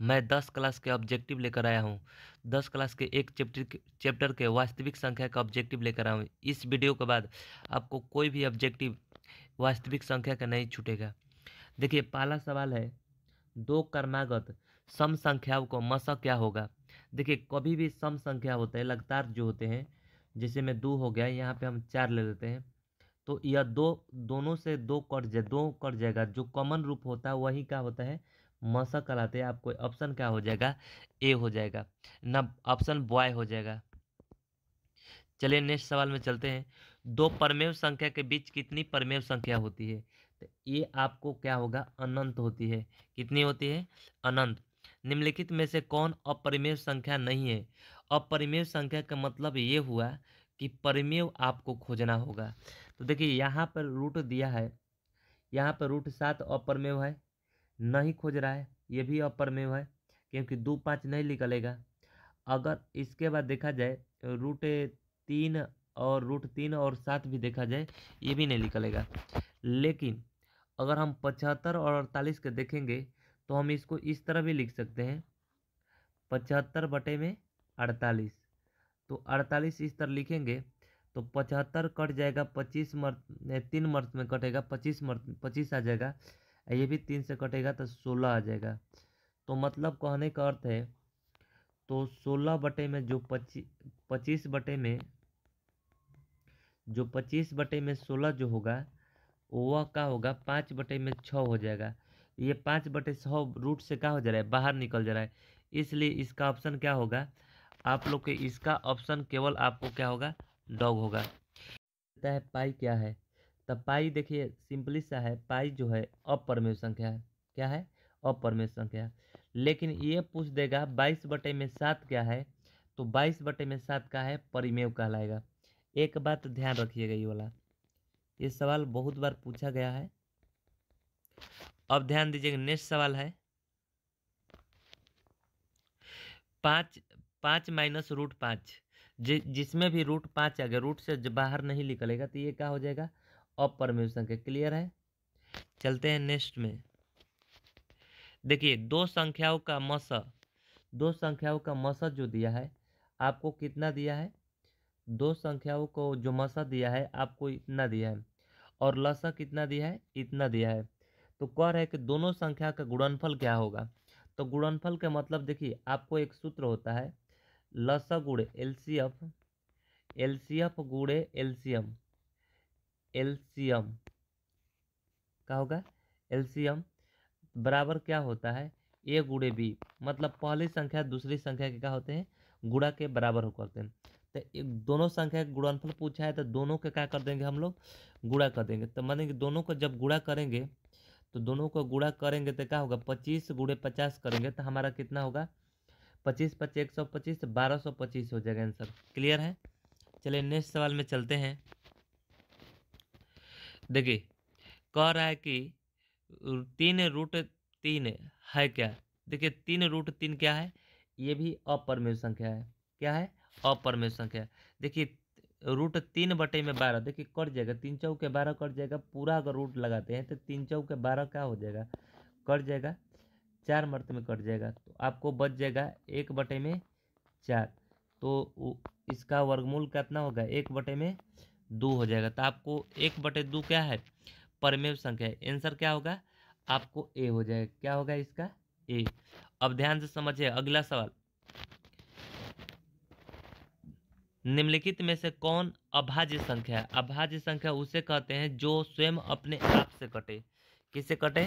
मैं 10 क्लास के ऑब्जेक्टिव लेकर आया हूँ। 10 क्लास के एक चैप्टर के वास्तविक संख्या का ऑब्जेक्टिव लेकर आया हूँ। इस वीडियो के बाद आपको कोई भी ऑब्जेक्टिव वास्तविक संख्या का नहीं छूटेगा। देखिए पहला सवाल है, दो क्रमागत सम संख्याओं को मसा क्या होगा। देखिए कभी भी सम संख्या होते हैं लगातार जो होते हैं, जैसे में 2 हो गया, यहाँ पे हम 4 ले लेते हैं, तो यह दोनों से दो कट जाएगा। जो कॉमन रूप होता है वही क्या होता है, मसा कहलाते हैं। आपको ऑप्शन क्या हो जाएगा, ए हो जाएगा ना, ऑप्शन बॉय हो जाएगा। चलिए नेक्स्ट सवाल में चलते हैं। दो परमेय संख्या के बीच कितनी परमेय संख्या होती है। तो ये आपको क्या होगा, अनंत होती है। कितनी होती है, अनंत। निम्नलिखित में से कौन अपरिमेय संख्या नहीं है। अपरिमेय संख्या का मतलब ये हुआ कि परिमेय आपको खोजना होगा। तो देखिए यहाँ पर रूट दिया है, यहाँ पर रूट 7 अपरिमेय है, नहीं खोज रहा है, ये भी अपरिमेय है क्योंकि 2 5 नहीं निकलेगा। अगर इसके बाद देखा जाए रूट 3 और रूट 3 और 7 भी देखा जाए, ये भी नहीं निकलेगा। लेकिन अगर हम 75 और 48 के देखेंगे तो हम इसको इस तरह भी लिख सकते हैं, 75 बटे में 48। तो 48 इस तरह लिखेंगे तो 75 कट जाएगा, 25 3 मर्द में कटेगा, 25 आ जाएगा। ये भी 3 से कटेगा तो 16 आ जाएगा। तो मतलब कहने का अर्थ है, तो 16 बटे में जो 25 बटे में जो 25 बटे में 16 जो होगा वह क्या होगा, 5 बटे में 6 हो जाएगा। ये 5 बटे 6 रूट से क्या हो जा रहा है, बाहर निकल जा रहा है। इसलिए इसका ऑप्शन क्या होगा, आप लोग के इसका ऑप्शन केवल आपको क्या होगा, डॉग होगा। है पाई क्या है, तब पाई देखिए सिंपली सा है, पाई जो है अपरिमेय संख्या है। क्या है, अपरिमेय संख्या। लेकिन ये पूछ देगा 22 बटे में 7 क्या है, तो 22 बटे में 7 का है, परिमेय कहलाएगा। एक बात ध्यान रखिएगा, ये वाला ये सवाल बहुत बार पूछा गया है। अब ध्यान दीजिएगा, नेक्स्ट सवाल है 5 माइनस रूट 5। जिसमें भी रूट 5 आ गया, रूट से बाहर नहीं निकलेगा, तो ये क्या हो जाएगा, अपरिमेय संख्या। क्लियर है। चलते हैं नेक्स्ट में। देखिए दो संख्याओं का मसा जो दिया है आपको कितना दिया है, दो संख्याओं को जो मसा दिया है आपको इतना दिया है और लसा कितना दिया है, इतना दिया है। तो कह रहा है कि दोनों संख्या का गुणनफल क्या होगा। तो गुणनफल का मतलब देखिए आपको एक सूत्र होता है, लसा गुणे एलसीएफ, एलसीएफ गुणे एलसीएम, एलसीएम क्या होगा, एलसीएम बराबर क्या होता है, ए गुणे बी। मतलब पहली संख्या दूसरी संख्या के क्या होते हैं, गुणा के बराबर हो करते हैं। तो दोनों संख्या का गुणनफल पूछा है तो दोनों के क्या कर देंगे हम लोग, गुणा कर देंगे। तो माने कि दोनों को जब गुणा करेंगे तो दोनों को गुणा करेंगे तो क्या होगा, 25 गुणे 50 करेंगे तो हमारा कितना होगा, 25 25 125, 1225 हो जाएगा आंसर। क्लियर है। चलिए नेक्स्ट सवाल में चलते हैं। देखिए कह रहा है कि 3 रूट 3 है क्या। देखिए 3 रूट 3 क्या है, ये भी अपरिमेय संख्या है। क्या है, अपरिमेय संख्या। देखिए रूट 3 बटे में 12, देखिए कट जाएगा, 3 चौके 12 कट जाएगा। पूरा अगर रूट लगाते हैं तो 3 चौके 12 क्या हो जाएगा, कट जाएगा, 4 मर्त में कट जाएगा। तो आपको बच जाएगा 1/4। तो इसका वर्गमूल कितना होगा, 1/2 हो जाएगा। तो आपको 1/2 क्या है, परमेय संख्या है। आंसर क्या होगा, आपको ए हो जाएगा। क्या होगा इसका, ए। अब ध्यान से समझिए अगला सवाल, निम्नलिखित में से कौन अभाज्य संख्या है। अभाज्य संख्या उसे कहते हैं जो स्वयं अपने आप से कटे। किससे कटे,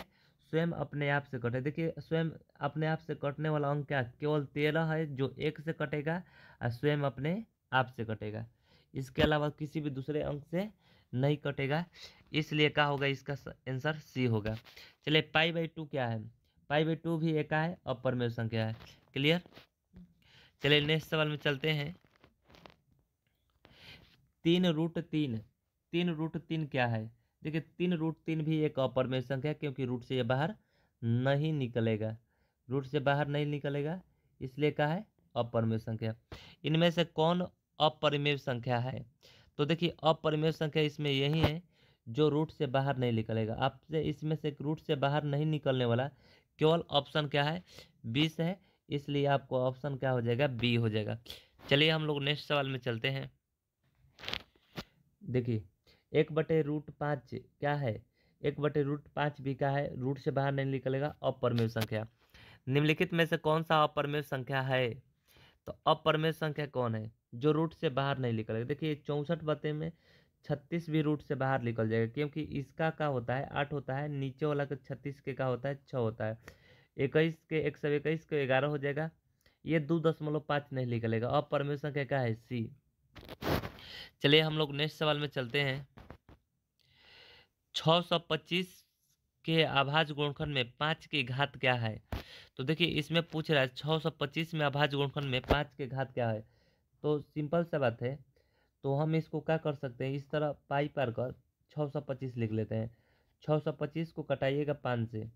स्वयं अपने आप से कटे। देखिए स्वयं अपने आप से कटने वाला अंक क्या, केवल 13 है जो 1 से कटेगा और स्वयं अपने आप से कटेगा। इसके अलावा किसी भी दूसरे अंक से नहीं कटेगा। इसलिए क्या होगा, इसका आंसर सी होगा। चलिए पाई/2 क्या है, पाई/2 भी एक है, अपरिमेय संख्या है। क्लियर। चलिए नेक्स्ट सवाल में चलते हैं। 3 रूट 3, 3 रूट 3 क्या है। देखिए 3 रूट 3 भी एक अपरिमेय संख्या है क्योंकि रूट से ये बाहर नहीं निकलेगा, रूट से बाहर नहीं निकलेगा, इसलिए क्या है, अपरिमेय संख्या। इनमें से कौन अपरिमेय संख्या है। तो देखिए अपरिमेय संख्या इसमें यही है जो रूट से बाहर नहीं निकलेगा। आपसे इसमें से रूट से बाहर नहीं निकलने वाला केवल ऑप्शन क्या है, 20 है, इसलिए आपको ऑप्शन क्या हो जाएगा, बी हो जाएगा। चलिए हम लोग नेक्स्ट सवाल में चलते हैं। देखिए 1/√5 क्या है, 1/√5 भी क्या है, रूट से बाहर नहीं निकलेगा, अपरिमेय संख्या। निम्नलिखित में से कौन सा अपरिमेय संख्या है? तो अपरिमेय संख्या कौन है जो रूट से बाहर नहीं निकलेगा? देखिए 64/36 भी रूट से बाहर निकल जाएगा, क्योंकि इसका क्या होता है 8 होता है, नीचे वाला का 36 के क्या होता है 6 होता है, 21 के 121 के 11 हो जाएगा, ये 2.5 नहीं निकलेगा। अपरिमेय संख्या क्या है, सी। चलिए हम लोग नेक्स्ट सवाल में चलते हैं। 625 के अभाज्य गुणनखंड में 5 की घात क्या है? तो देखिए इसमें पूछ रहा है 625 में अभाज्य गुणनखंड में 5 की घात क्या है। तो सिंपल सा बात है, तो हम इसको क्या कर सकते हैं, इस तरह पाई पार कर 625 लिख लेते हैं। 625 को कटाइएगा 5 से,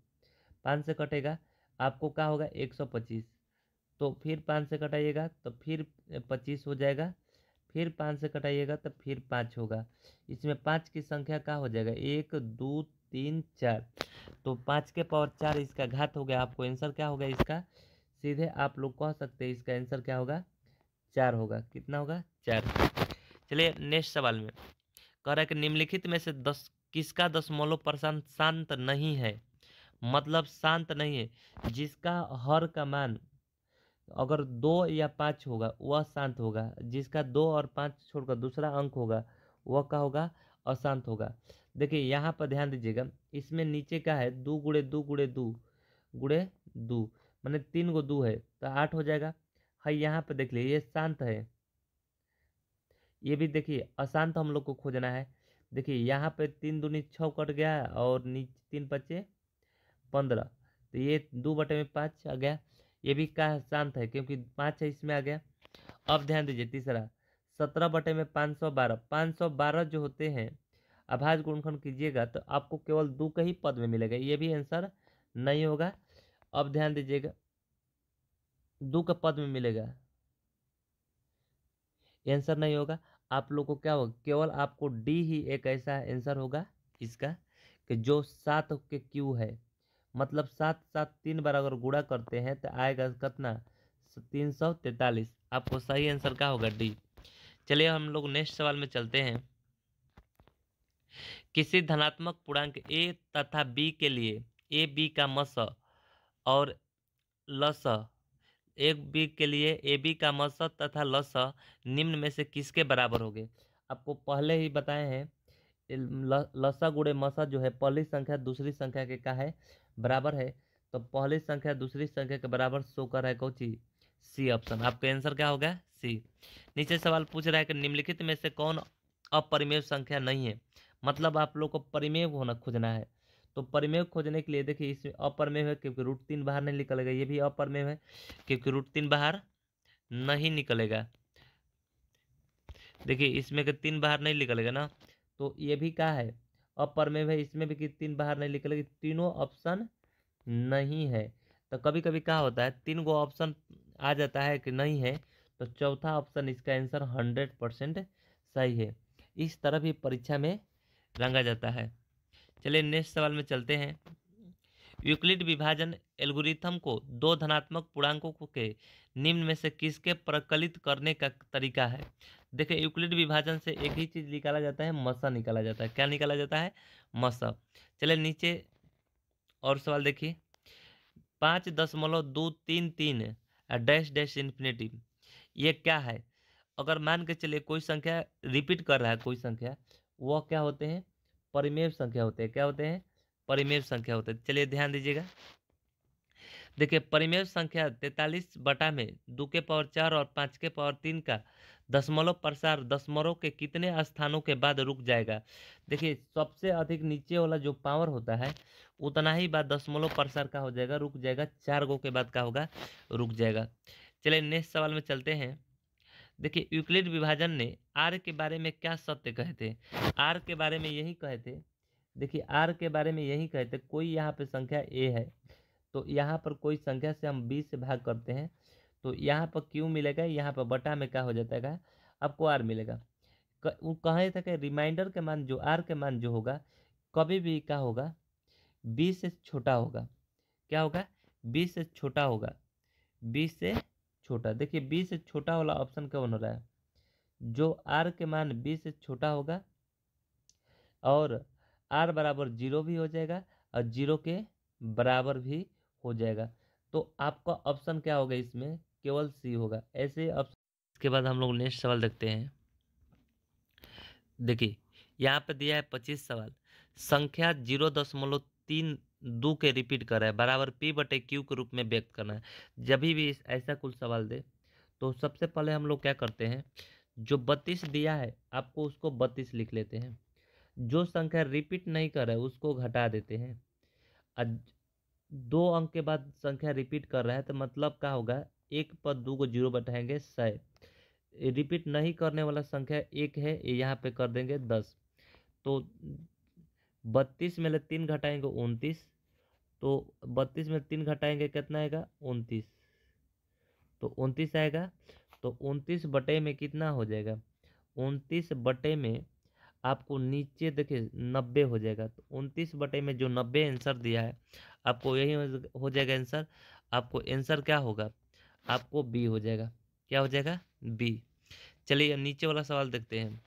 5 से कटेगा आपको क्या होगा 125, तो फिर 5 से कटाइएगा तो फिर 25 हो जाएगा, फिर 5 से कटाइएगा तो फिर 5 होगा। इसमें 5 की संख्या क्या हो जाएगा, 1 2 3 4, तो 5 के पावर 4 इसका घात हो गया। आपको आंसर क्या होगा इसका, सीधे आप लोग कह सकते हैं इसका आंसर क्या होगा, 4 होगा। कितना होगा, 4। चलिए नेक्स्ट सवाल में कह रहा है कि निम्नलिखित में से 10 किसका दशमलव प्रशांत शांत नहीं है? मतलब शांत नहीं है, जिसका हर का मान अगर 2 या 5 होगा वह शांत होगा, जिसका 2 और 5 छोड़कर दूसरा अंक होगा वह क्या होगा, अशांत होगा। देखिए यहाँ पर ध्यान दीजिएगा, इसमें नीचे का है 2 गुणे 2 गुणे 2 गुणे 2, मैंने 3 गो 2 है तो 8 हो जाएगा। है यहाँ पे देख लीजिए ये शांत है, ये भी देखिए अशांत हम लोग को खोजना है। देखिए यहाँ पे 3 दूनी 6 कट गया और नीचे 3 बचे 15, तो ये 2/5 आ गया। ये भी क्या है, शांत है, क्योंकि 5 है इसमें आ गया। अब ध्यान दीजिए तीसरा 17/512, 512 जो होते हैं अभाज्य गुणनखंड कीजिएगा तो आपको केवल 2 का ही पद में मिलेगा, ये भी आंसर नहीं होगा। अब ध्यान दीजिएगा 2 का पद में मिलेगा, आंसर नहीं होगा। आप लोग को क्या होगा, केवल आपको डी ही एक ऐसा आंसर होगा इसका कि जो 7 के क्यू है, मतलब 7 7 3 बार अगर गुणा करते हैं तो आएगा कितना, 343। आपको सही आंसर क्या होगा, डी। चलिए हम लोग नेक्स्ट सवाल में चलते हैं। किसी धनात्मक पूर्णांक a तथा b के लिए ए बी का मस और लस, एक बी के लिए ए बी का मस तथा लस निम्न में से किसके बराबर होंगे? आपको पहले ही बताए हैं लसा गुणे मसा जो है पहली संख्या दूसरी संख्या के का है बराबर है, तो पहली संख्या दूसरी संख्या के बराबर शो कर रहा है कौन चीज, सी ऑप्शन। आपका आंसर क्या होगा, सी। नीचे सवाल पूछ रहा है कि निम्नलिखित में से कौन अपरिमेय संख्या नहीं है? मतलब आप लोग को परिमेय होना खोजना है, तो परिमेय खोजने के लिए देखिए इसमें अपरिमेय है क्योंकि √3 बाहर नहीं निकलेगा, ये भी अपरिमेय है क्योंकि √3 बाहर नहीं निकलेगा। देखिए इसमें के 3 बाहर नहीं निकलेगा ना, तो ये भी क्या है अपरिमेय है, इसमें भी कि 3 बाहर नहीं निकलेगी, तीनों ऑप्शन नहीं है। तो कभी कभी क्या होता है 3 गो ऑप्शन आ जाता है कि नहीं है, तो चौथा ऑप्शन इसका आंसर 100% सही है। इस तरह भी परीक्षा में रंगा जाता है। चलिए नेक्स्ट सवाल में चलते हैं। यूक्लिड विभाजन एल्गोरिथम को दो धनात्मक पूर्णांकों के निम्न में से किसके प्रकलित करने का तरीका है? देखिए यूक्लिड विभाजन से एक ही चीज निकाला जाता है, मसा निकाला जाता है। क्या निकाला जाता है, मसा। चलिए नीचे और सवाल देखिए, 5.233 डैश डैश इन्फिनिटी, ये क्या है? अगर मान के चलिए कोई संख्या रिपीट कर रहा है, कोई संख्या, वह क्या होते हैं, परिमेय संख्या होते हैं। क्या होते हैं, परिमेय संख्या होते हैं। चलिए ध्यान दीजिएगा, देखिए परिमेय संख्या 43 बटा में 2 के पावर 4 और 5 के पावर 3 का दशमलव प्रसार दशमलव के कितने स्थानों के बाद रुक जाएगा? देखिए सबसे अधिक नीचे वाला जो पावर होता है उतना ही बाद दशमलव प्रसार का हो जाएगा, रुक जाएगा, 4 गो के बाद का होगा, रुक जाएगा। चलिए नेक्स्ट सवाल में चलते हैं। देखिए यूक्लिड विभाजन ने आर के बारे में क्या सत्य कहे थे? आर के बारे में यही कहे थे, देखिए आर के बारे में यही कहे थे, कोई यहाँ पे संख्या ए है तो यहाँ पर कोई संख्या से हम 20 से भाग करते हैं तो यहाँ पर क्यू मिलेगा, यहाँ पर बटा में क्या हो जाता है आपको आर मिलेगा। वो कहे था कि रिमाइंडर के मान जो आर के मान जो होगा कभी भी क्या होगा 20 से छोटा होगा। क्या होगा, 20 से छोटा होगा, 20 से छोटा। देखिए 20 से छोटा वाला ऑप्शन कौन हो रहा है, जो r के मान 20 से छोटा होगा और r बराबर 0 भी हो जाएगा और 0 के बराबर भी हो जाएगा। तो आपका ऑप्शन क्या होगा, इसमें केवल सी होगा। ऐसे ऑप्शन। इसके बाद हम लोग नेक्स्ट सवाल देखते हैं। देखिए यहाँ पे दिया है 25 सवाल, संख्या 0.32 के रिपीट कर रहा है, बराबर p/q के रूप में व्यक्त करना है। जब भी ऐसा कुछ सवाल दे तो सबसे पहले हम लोग क्या करते हैं, जो 32 दिया है आपको उसको 32 लिख लेते हैं, जो संख्या रिपीट नहीं कर रहा है उसको घटा देते हैं। 2 अंक के बाद संख्या रिपीट कर रहा है तो मतलब क्या होगा, 1 पर 2 को 0 बैठाएंगे 100। रिपीट नहीं करने वाला संख्या 1 है, ये यहाँ पे कर देंगे 10। तो 32 में 3 घटाएंगे 29, तो 32 में 3 घटाएंगे कितना आएगा 29, तो 29 आएगा। तो 29 बटे में कितना हो जाएगा, 29 बटे में आपको नीचे देखिए 90 हो जाएगा। तो 29 बटे में जो 90 आंसर दिया है आपको यही हो जाएगा आंसर। आपको आंसर क्या होगा, आपको बी हो जाएगा। क्या हो जाएगा, बी। चलिए नीचे वाला सवाल देखते हैं।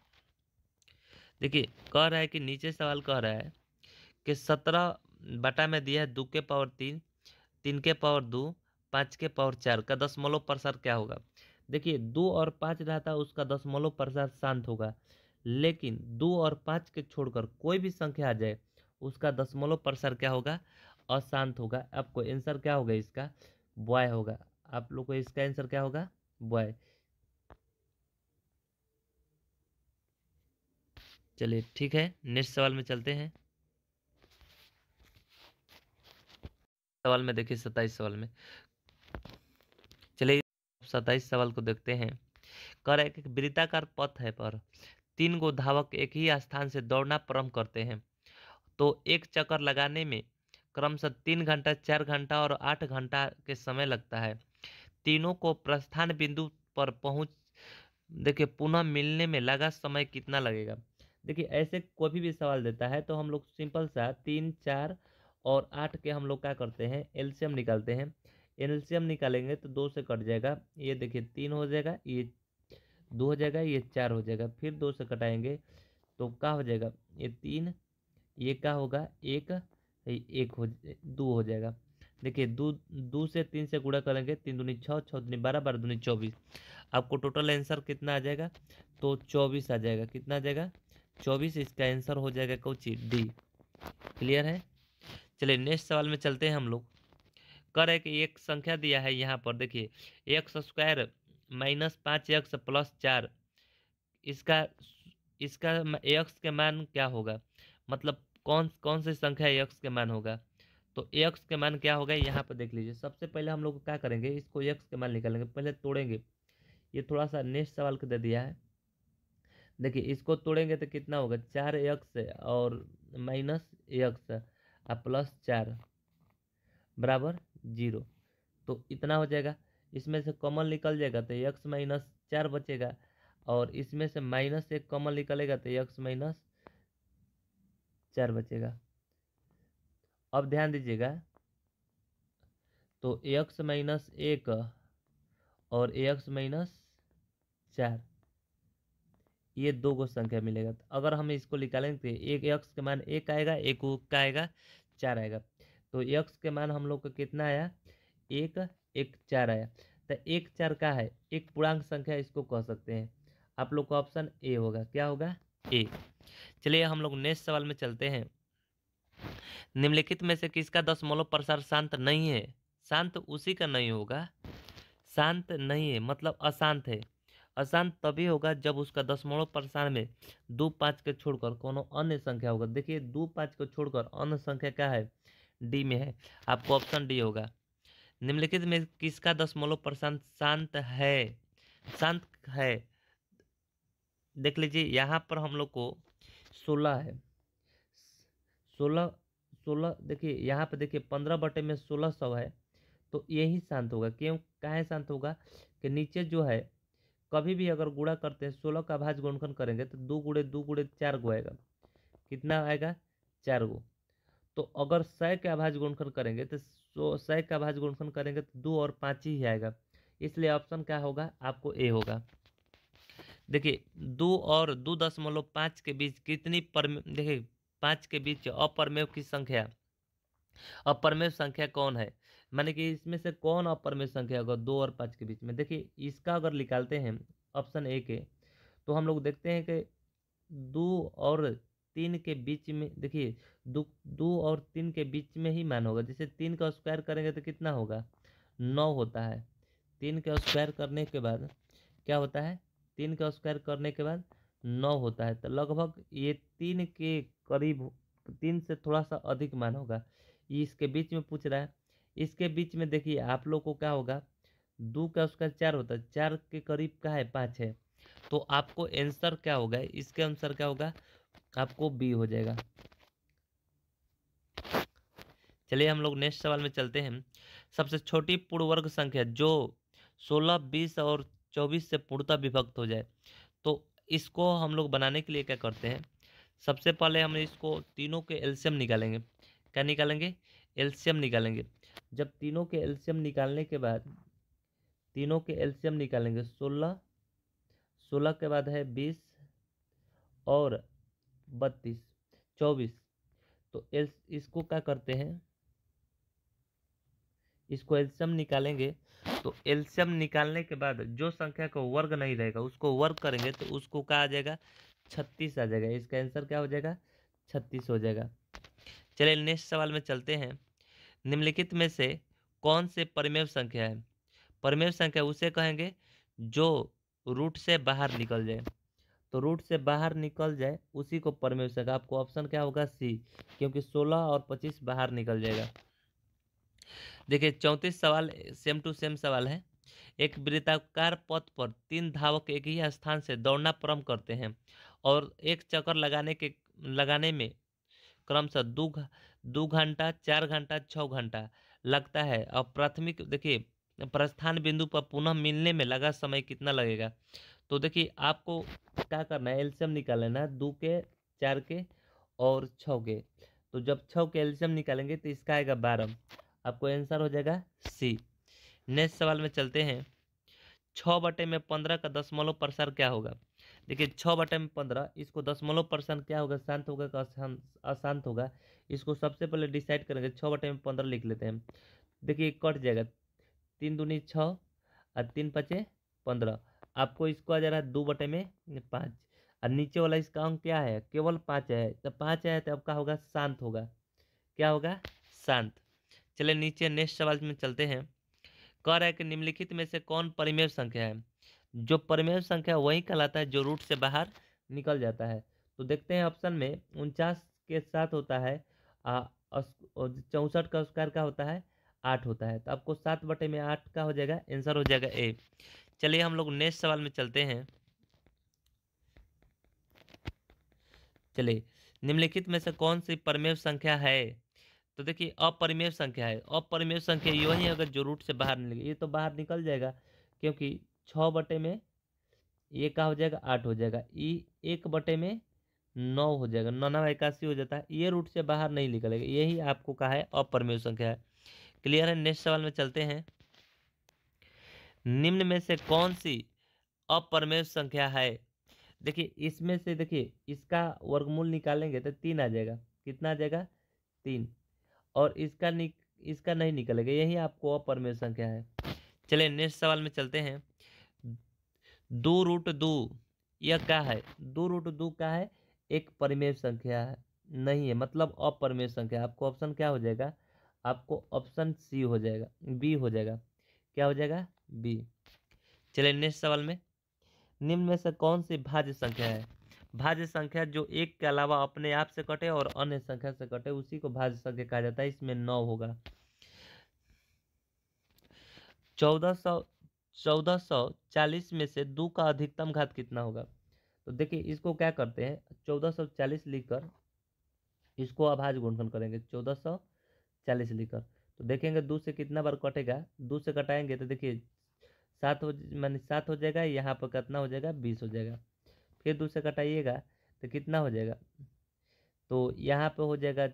देखिए कह रहा है कि नीचे सवाल कह रहा है कि 17 बटा में दिया है 2 के पावर 3, 3 के पावर 2, 5 के पावर 4 का दशमलव प्रसार क्या होगा। देखिए 2 और 5 रहता उसका दशमलव प्रसार शांत होगा, लेकिन 2 और 5 के छोड़कर कोई भी संख्या आ जाए उसका दशमलव प्रसार क्या होगा, अशांत होगा। आपको आंसर क्या होगा इसका, बॉय होगा। आप लोग को इसका आंसर क्या होगा, बॉय। चलिए ठीक है, नेक्स्ट सवाल में चलते हैं। सवाल में देखिए 27 सवाल में, चलिए 27 सवाल को देखते हैं। कह रहा है कि वृत्ताकार पथ है पर 3 गो धावक एक ही स्थान से दौड़ना प्रारंभ करते हैं, तो एक चक्कर लगाने में क्रमशः 3 घंटा, 4 घंटा और 8 घंटा के समय लगता है। तीनों को प्रस्थान बिंदु पर पहुंच देखिए पुनः मिलने में लगा समय कितना लगेगा। देखिए ऐसे कोई भी सवाल देता है तो हम लोग सिंपल सा 3, 4 और 8 के हम लोग क्या करते हैं, एलसीएम निकालते हैं। एलसीएम निकालेंगे तो 2 से कट जाएगा, ये देखिए 3 हो जाएगा, ये 2 हो जाएगा, ये 4 हो जाएगा, फिर 2 से कटाएंगे तो क्या हो जाएगा, ये 3, ये क्या होगा 1, 1 हो 2 हो जाएगा। देखिए 2 से 3 से गुणा करेंगे, 3 दूनी 6, 6 दूनी 12, 12 दूनी 24। आपको टोटल आंसर कितना आ जाएगा, तो 24 आ जाएगा। कितना आ जाएगा, 24। इसका आंसर हो जाएगा कौन सी, डी। क्लियर है। चलिए नेक्स्ट सवाल में चलते हैं हम लोग। कर है कि एक संख्या दिया है यहाँ पर, देखिए x² माइनस 5x प्लस 4, इसका इसका x के मान क्या होगा, मतलब कौन कौन सी संख्या x के मान होगा। तो x के मान क्या होगा, यहाँ पर देख लीजिए। सबसे पहले हम लोग क्या करेंगे, इसको x के मान निकालेंगे, पहले तोड़ेंगे। ये थोड़ा सा नेक्स्ट सवाल को दे दिया है। देखिए इसको तोड़ेंगे तो कितना होगा, 4x और माइनस x और प्लस 4 बराबर 0। तो इतना हो जाएगा। इसमें से कॉमन निकल जाएगा तो x माइनस 4 बचेगा, और इसमें से माइनस 1 कॉमन निकलेगा तो x माइनस 4 बचेगा। अब ध्यान दीजिएगा, तो x माइनस 1 और x माइनस 4, ये दो गो संख्या मिलेगा। तो अगर हम इसको निकालेंगे तो एक x के मान 1 आएगा, एक का आएगा 4 आएगा। तो x के मान हम लोग को कितना आया, 1, 1, 4 आया। तो 1, 4 का है एक पूर्णांक संख्या, इसको कह सकते हैं। आप लोग का ऑप्शन ए होगा। क्या होगा, ए। चलिए हम लोग नेक्स्ट सवाल में चलते हैं। निम्नलिखित में से किसका दशमलव प्रसार शांत नहीं है। शांत उसी का नहीं होगा, शांत नहीं है मतलब अशांत है। अशांत तभी होगा जब उसका दशमलव प्रसार में 2, 5 के छोड़कर कोनो अन्य संख्या होगा। देखिए 2, 5 को छोड़कर अन्य संख्या क्या है, डी में है। आपको ऑप्शन डी होगा। निम्नलिखित में किसका दशमलव प्रसार शांत है, शांत है। देख लीजिए यहाँ पर हम लोग को 16 है, 16, 16। देखिए यहाँ पे देखिए 15 बटे में 1600 है, तो यही शांत होगा। क्यों, काहे शांत होगा कि नीचे जो है कभी भी अगर गुणा करते हैं 16 का भाज्य गुणनखंड करेंगे तो 2 गुणे 2 गुणे 4 गो आएगा। कितना आएगा, 4 गो। तो अगर 100 का भाज्य गुणनखंड करेंगे तो 100 का भाज्य गुणनफल करेंगे तो 2 और 5 ही आएगा, इसलिए ऑप्शन क्या होगा आपको ए होगा। देखिए 2 और 2.5 के बीच कितनी देखिए 5 के बीच अपरमेय की संख्या, अपरमेय संख्या कौन है, माने कि इसमें से कौन अपरमेय संख्या होगा 2 और 5 के बीच में। देखिए इसका अगर निकालते हैं ऑप्शन ए के, तो हम लोग देखते हैं कि 2 और 3 के बीच में, देखिए 2 और 3 के बीच में ही मान होगा। जैसे 3 का स्क्वायर करेंगे तो कितना होगा, 9 होता है। 3 का स्क्वायर करने के बाद क्या होता है, 3 का स्क्वायर करने के बाद 9 होता है। तो लगभग ये 3 के करीब, 3 से थोड़ा सा अधिक मान होगा। ये इसके बीच में पूछ रहा है। इसके बीच में देखिए आप लोग को क्या होगा, 2 का स्क्वायर 4 होता है, 4 के करीब का है 5 है। तो आपको आंसर क्या होगा, इसके अनुसार क्या होगा, आपको बी हो जाएगा। चलिए हम लोग नेक्स्ट सवाल में चलते हैं। सबसे छोटी पूर्ण वर्ग संख्या जो 16, 20 और 24 से पूर्णतः विभक्त हो जाए, तो इसको हम लोग बनाने के लिए क्या करते हैं, सबसे पहले हम इसको तीनों के एलसीएम निकालेंगे। क्या निकालेंगे, एलसीएम निकालेंगे। जब तीनों के एलसीएम निकालने के बाद, तीनों के एलसीएम निकालेंगे, 16, 16 के बाद है 20 और 32, 24। तो इसको क्या करते हैं, इसको एलसीएम निकालेंगे। तो एलसीएम निकालने के बाद जो संख्या का वर्ग नहीं रहेगा उसको वर्ग करेंगे तो उसको क्या आ जाएगा, 36 आ जाएगा। इसका आंसर क्या हो जाएगा, 36 हो जाएगा। चलिए नेक्स्ट सवाल में चलते हैं। निम्नलिखित में से कौन से परिमेय संख्या है, परिमेय संख्या उसे कहेंगे जो रूट से बाहर निकल जाए। तो रूट से बाहर निकल जाए उसी को परिमेय संख्या, आपको ऑप्शन क्या होगा, सी, क्योंकि 16 और 25 बाहर निकल जाएगा। देखिए 34 सवाल सेम टू सेम सवाल है। एक वृत्ताकार पथ पर 3 धावक एक ही स्थान से दौड़ना प्रारंभ करते हैं और एक चक्कर लगाने में क्रमशः 2 घंटा, 4 घंटा, 6 घंटा लगता है। और प्राथमिक देखिए प्रस्थान बिंदु पर पुनः मिलने में लगा समय कितना लगेगा। तो देखिए आपको क्या करना है, एलसीएम निकाल लेना है 2 के, 4 के और 6 के। तो जब 6 के एलसीएम निकालेंगे तो इसका आएगा 12, आपको आंसर हो जाएगा सी। नेक्स्ट सवाल में चलते हैं। 6/15 का दशमलव प्रसार क्या होगा। देखिए 6/15, इसको दशमलव प्रसार क्या होगा, शांत होगा का अशांत होगा, इसको सबसे पहले डिसाइड करेंगे। 6/15 लिख लेते हैं। देखिए कट जाएगा, 3 दूनी 6 और 3 5 15। आपको इसको आ जा रहा है 2/5, और नीचे वाला इसका अंक क्या है, केवल 5 है। तो 5 है तो आपका होगा शांत होगा, क्या होगा, शांत। चलिए नीचे नेक्स्ट सवाल में चलते हैं। कह रहा है कि निम्नलिखित में से कौन परिमेय संख्या है। जो परिमेय संख्या वही कहलाता है जो रूट से बाहर निकल जाता है। तो देखते हैं ऑप्शन में 49 के साथ होता है 64 का स्क्वायर का होता है 8 होता है। तो आपको 7/8 का हो जाएगा, आंसर हो जाएगा ए। चलिए हम लोग नेक्स्ट सवाल में चलते हैं। चलिए निम्नलिखित में से कौन सी परिमेय संख्या है। तो देखिए अपरिमेय संख्या है, अपरिमेय संख्या ये वही अगर जो रूट से बाहर निकले, ये तो बाहर निकल जाएगा क्योंकि 6 में ये क्या हो जाएगा, 8 हो जाएगा। ये 1/9 हो जाएगा, 9×81 हो जाता है। ये रूट से बाहर नहीं निकलेगा, यही आपको कहा है अपरिमेय संख्या है। क्लियर है। नेक्स्ट सवाल में चलते हैं। निम्न में से कौन सी अपरिमेय संख्या है। देखिए इसमें से, देखिए इसका वर्गमूल निकालेंगे तो 3 आ जाएगा। कितना आ जाएगा, 3। और इसका नहीं निकलेगा, यही आपको अपरिमेय संख्या है। चलिए नेक्स्ट सवाल में चलते हैं। 2√2 यह क्या है, 2√2 क्या है, एक परिमेय संख्या है नहीं है, मतलब अपरिमेय संख्या। आपको ऑप्शन क्या हो जाएगा, आपको ऑप्शन सी हो जाएगा, बी हो जाएगा। क्या हो जाएगा, बी। चलिए नेक्स्ट सवाल में। निम्न में से कौन सी भाज्य संख्या है। भाज्य संख्या जो एक के अलावा अपने आप से कटे और अन्य संख्या से कटे उसी को भाज्य संख्या कहा जाता है। इसमें 9 होगा। 1440 में से 2 का अधिकतम घात कितना होगा। तो देखिए इसको क्या करते हैं, 1440 लिखकर इसको अभाज्य गुणनफल करेंगे। 1440 लिखकर तो देखेंगे 2 से कितना बार कटेगा, 2 से कटाएंगे तो देखिए 7 माने 7 हो जाएगा। यहाँ पर कितना हो जाएगा, 20 हो जाएगा। फिर 2 से कटाइएगा तो कितना हो जाएगा, तो यहाँ पे हो जाएगा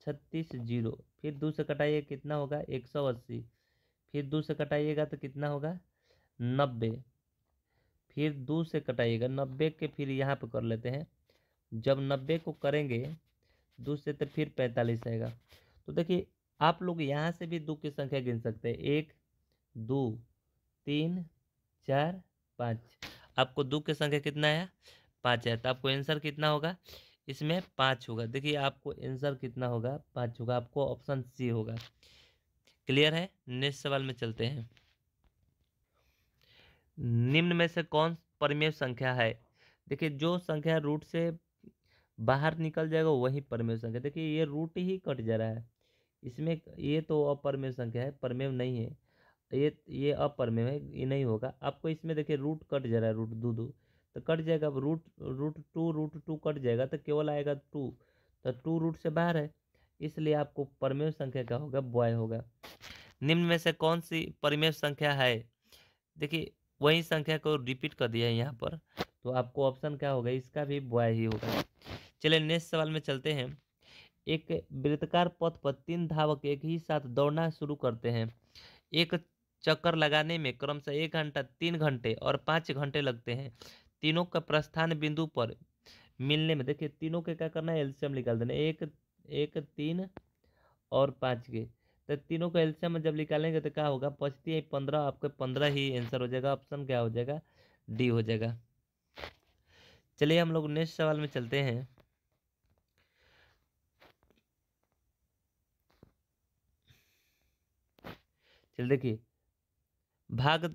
36 जीरो, फिर 2 से कटाइए कितना होगा 180, फिर 2 से कटाइएगा तो कितना होगा 90, फिर 2 से कटाइएगा 90 के, फिर यहाँ पे कर लेते हैं। जब 90 को करेंगे 2 से तो फिर 45 आएगा। तो देखिए आप लोग यहाँ से भी 2 की संख्या गिन सकते हैं, 1 2 3 4 5। आपको 2 की संख्या कितना है 5 है, तो आपको आंसर कितना होगा इसमें 5 होगा। देखिए आपको आंसर कितना होगा 5 होगा, आपको ऑप्शन सी होगा। क्लियर है। नेक्स्ट सवाल में चलते हैं। निम्न में से कौन परिमेय संख्या है। देखिए जो संख्या रूट से बाहर निकल जाएगा वही परिमेय संख्या। देखिए ये रूट ही कट जा रहा है इसमें, ये तो अपरिमेय संख्या है, परिमेय नहीं है। ये अपरिमेय है, ये नहीं होगा। आपको इसमें देखिए रूट कट जा रहा है, रूट दो दो तो कट जाएगा। अब रूट टू कट जाएगा तो केवल आएगा 2, तो 2 रूट से बाहर है, इसलिए आपको परिमेय संख्या का होगा बॉय होगा। निम्न में से कौन सी परिमेय संख्या है। देखिए वही संख्या को रिपीट कर दिया है यहाँ पर, तो आपको ऑप्शन क्या होगा इसका भी बॉय ही होगा। चलिए नेक्स्ट सवाल में चलते हैं। एक वृत्ताकार पथ पर 3 धावक एक ही साथ दौड़ना शुरू करते हैं। एक चक्कर लगाने में क्रमशः 1 घंटा, 3 घंटे और 5 घंटे लगते हैं। तीनों का प्रस्थान बिंदु पर मिलने में, देखिए तीनों के क्या करना है एलसीएम निकाल देना, एक एक 3 और 5 के, तो तीनों का एलसीएम जब निकालेंगे तो क्या होगा 25 15, आपके 15 ही आंसर हो जाएगा। ऑप्शन क्या हो जाएगा डी हो जाएगा। चलिए हम लोग नेक्स्ट सवाल में चलते हैं। चल देखिए भाग